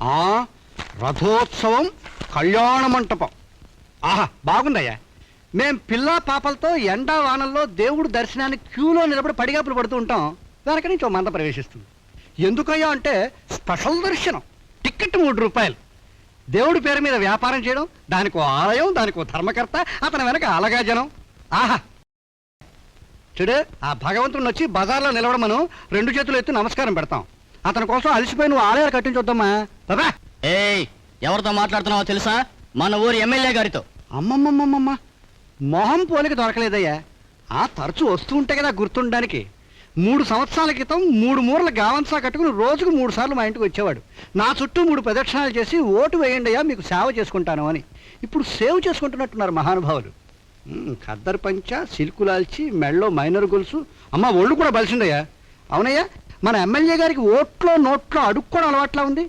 ఆ రథోత్సవం కళ్యాణ మంటపం. ఆహా బాగుందయ్యా. మేం పిల్లా పాపలతో ఎండా వానల్లో దేవుడు దర్శనానికి క్యూలో నిలబడి పడిగాపులు పడుతూ ఉంటాం. వెనక నుంచి ఓ మంద ప్రవేశిస్తుంది. ఎందుకయ్యా అంటే స్పెషల్ దర్శనం, టికెట్ 3 రూపాయలు. దేవుడి పేరు మీద వ్యాపారం చేయడం, దానికో ఆలయం, దానికో ధర్మకర్త, అతని వెనక అలగా జనం. ఆహా చూడు, ఆ భగవంతుడిని వచ్చి బజార్లో నిలవడమను 2 చేతులు ఎత్తి నమస్కారం పెడతాం. అతని కోసం అలసిపోయి నువ్వు ఆలయాలు కట్టించొద్దమ్మా బాబా. ఏయ్, ఎవరితో మాట్లాడుతున్నావో తెలుసా? మన ఊరి ఎమ్మెల్యే గారితో. అమ్మమ్మమ్మమ్మ, మొహం పోలిక దొరకలేదయ్యా. ఆ తరచూ వస్తూ ఉంటే కదా గుర్తుండడానికి. 3 సంవత్సరాల క్రితం 3 మూరల గావంసా కట్టుకుని రోజుకు 3 సార్లు మా ఇంటికి వచ్చేవాడు. నా చుట్టూ 3 ప్రదక్షిణాలు చేసి ఓటు వేయండి అయ్యా మీకు సేవ చేసుకుంటాను అని. ఇప్పుడు సేవ్ చేసుకుంటున్నట్టున్నారు మహానుభావులు. ఖద్దరు పంచ, సిల్కులాల్చి, మెళ్ళో మైనర్ గొలుసు. అమ్మ ఒళ్ళు కూడా బలిసిందయ్యా. అవునయ్యా, మన ఎమ్మెల్యే గారికి ఓట్లో నోట్లో అడుక్కోవడం అలవాట్లా ఉంది.